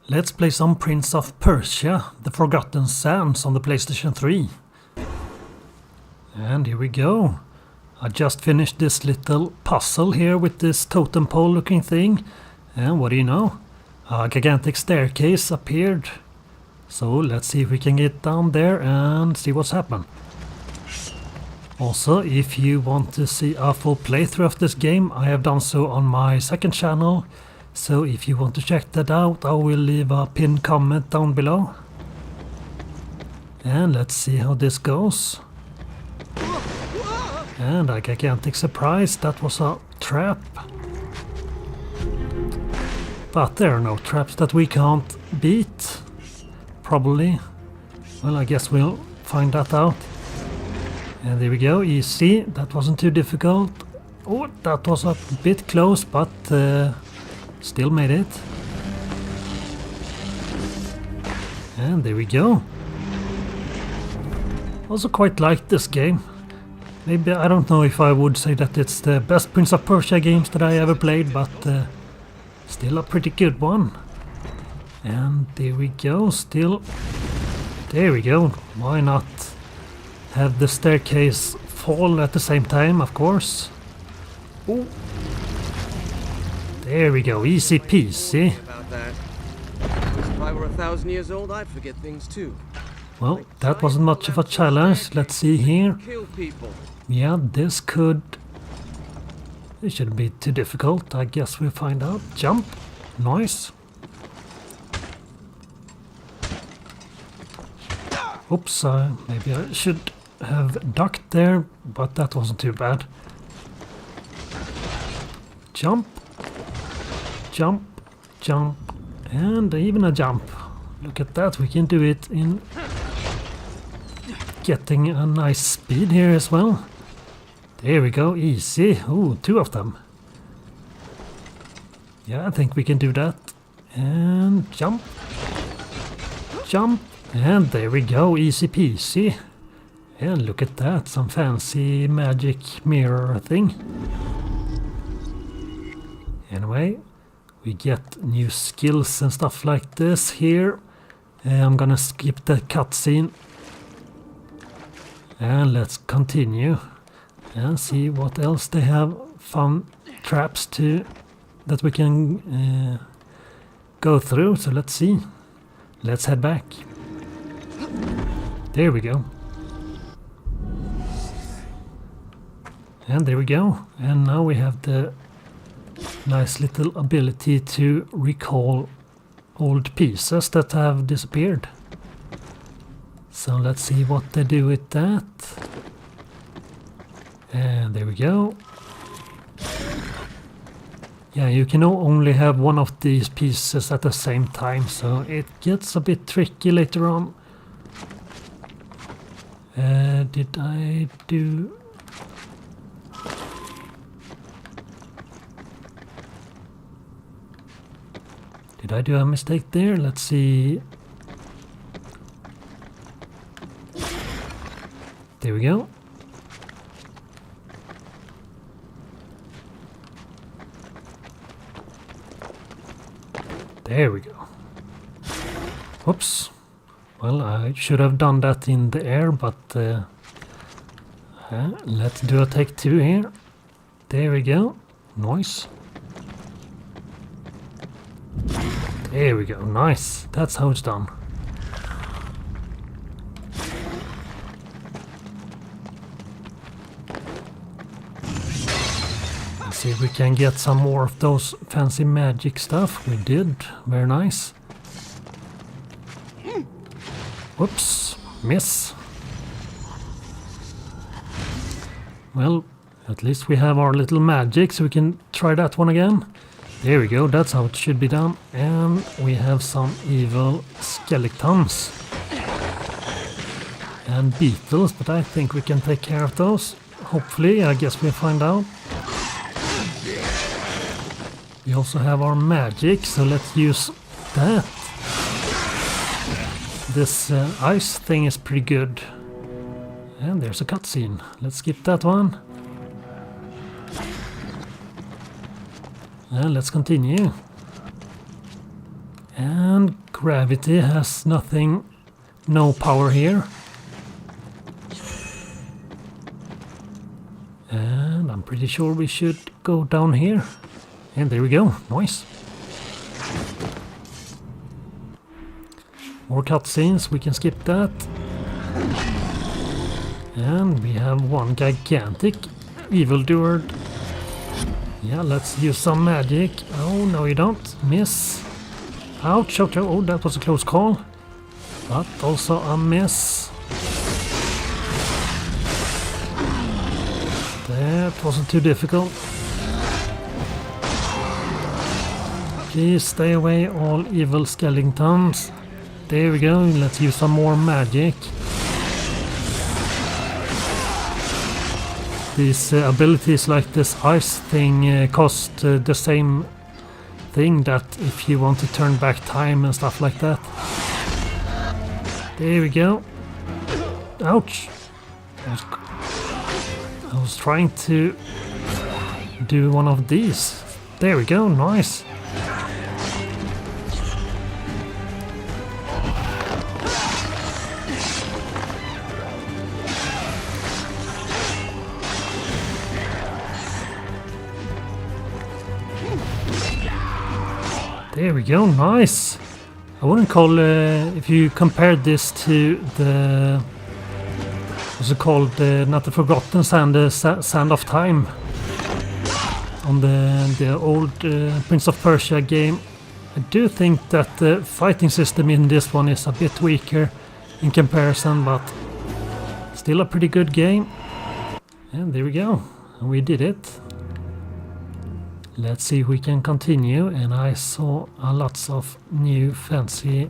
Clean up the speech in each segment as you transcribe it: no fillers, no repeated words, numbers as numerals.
Let's play some Prince of Persia, The Forgotten Sands on the PlayStation 3. And here we go. I just finished this little puzzle here with this totem pole looking thing. And what do you know? A gigantic staircase appeared. So let's see if we can get down there and see what's happened. Also, if you want to see a full playthrough of this game, I have done so on my second channel. So if you want to check that out, I will leave a pinned comment down below. And let's see how this goes. And a gigantic surprise, that was a trap. But there are no traps that we can't beat. Probably. Well, I guess we'll find that out. And there we go, easy. That wasn't too difficult. Oh, that was a bit close, but still made it. And there we go. Also quite like this game. Maybe, I don't know if I would say that it's the best Prince of Persia games that I ever played, but still a pretty good one. And there we go, still. There we go, why not have the staircase fall at the same time, of course. Ooh. There we go, easy peasy. If I were 1,000 years old, I'd forget things too. Well, that wasn't much of a challenge. Let's see here. Yeah, this could... It shouldn't be too difficult. I guess we'll find out. Jump. Nice. Oops, maybe I should have ducked there, but that wasn't too bad. Jump. Jump. Jump. And even a jump. Look at that, we can do it in getting a nice speed here as well. There we go, easy. Ooh, 2 of them. Yeah, I think we can do that. And jump. Jump. And there we go, easy peasy. And look at that, some fancy magic mirror thing. Anyway, we get new skills and stuff like this here. I'm gonna skip the cutscene. And let's continue and see what else they have. Fun traps to that we can go through. So let's see. Let's head back. There we go. And there we go. And now we have the nice little ability to recall old pieces that have disappeared. So let's see what they do with that. And there we go. Yeah, you can only have one of these pieces at the same time, so it gets a bit tricky later on. Did I do... Did I do a mistake there? Let's see. There we go. There we go. Whoops. Well, I should have done that in the air, but let's do a take 2 here. There we go. Nice. There we go. Nice. That's how it's done. Let's see if we can get some more of those fancy magic stuff. We did. Very nice. Whoops. Miss. Well, at least we have our little magic, so we can try that one again. There we go, that's how it should be done. And we have some evil skeletons. And beetles, but I think we can take care of those. Hopefully, I guess we'll find out. We also have our magic, so let's use that. This ice thing is pretty good. And there's a cutscene. Let's skip that one. And let's continue. And gravity has nothing, no power here. And I'm pretty sure we should go down here. And there we go, nice. More cutscenes, we can skip that. And we have one gigantic evildoer. Yeah, let's use some magic. Oh, no you don't. Miss. Ouch, ouch, oh, that was a close call. But also a miss. That wasn't too difficult. Please stay away, all evil skeletons. There we go, let's use some more magic. These abilities like this ice thing cost the same thing that if you want to turn back time and stuff like that. There we go. Ouch! I was trying to do one of these. There we go, nice. There we go, nice. I wouldn't call, if you compared this to the, what's it called, not the Forgotten Sand, the Sand of Time on the old Prince of Persia game. I do think that the fighting system in this one is a bit weaker in comparison, but still a pretty good game. And there we go, and we did it. Let's see if we can continue, and I saw lots of new fancy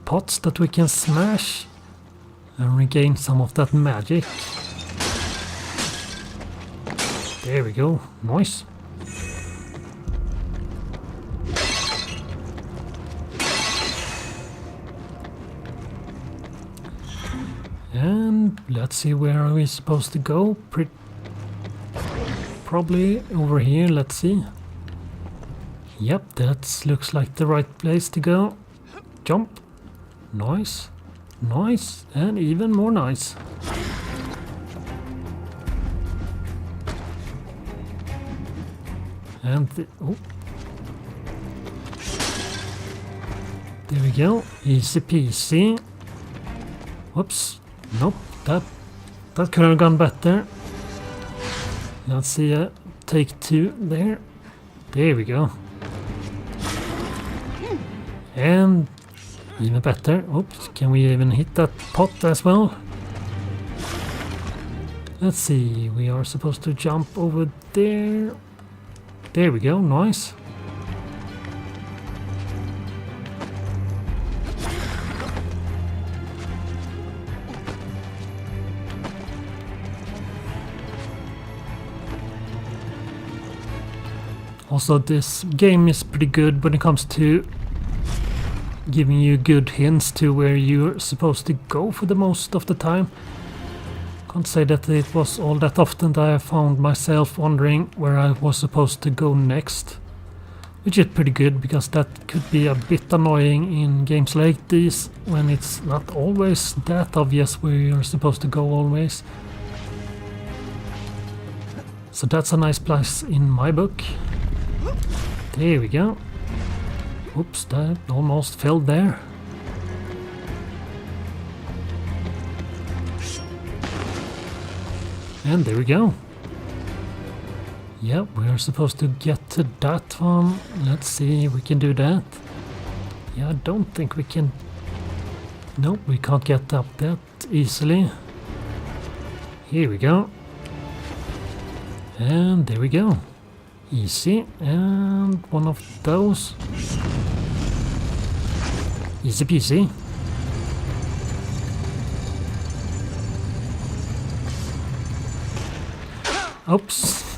pots that we can smash and regain some of that magic. There we go, nice. And let's see, where are we supposed to go? Probably over here, let's see. Yep, that looks like the right place to go. Jump. Nice. Nice. And even more nice. And oh. There we go. Easy peasy. Whoops. Nope. That could have gone better. Let's see, take two there. There we go. And even better. Oops, can we even hit that pot as well? Let's see, we are supposed to jump over there. There we go, nice. Also, this game is pretty good when it comes to giving you good hints to where you're supposed to go for the most of the time. Can't say that it was all that often that I found myself wondering where I was supposed to go next. Which is pretty good, because that could be a bit annoying in games like these, when it's not always that obvious where you're supposed to go always. So that's a nice place in my book. There we go. Oops, that almost fell there. And there we go. Yep, we're supposed to get to that one. Let's see if we can do that. Yeah, I don't think we can. Nope, we can't get up that easily. Here we go. And there we go. Easy, and one of those. Easy peasy. Oops.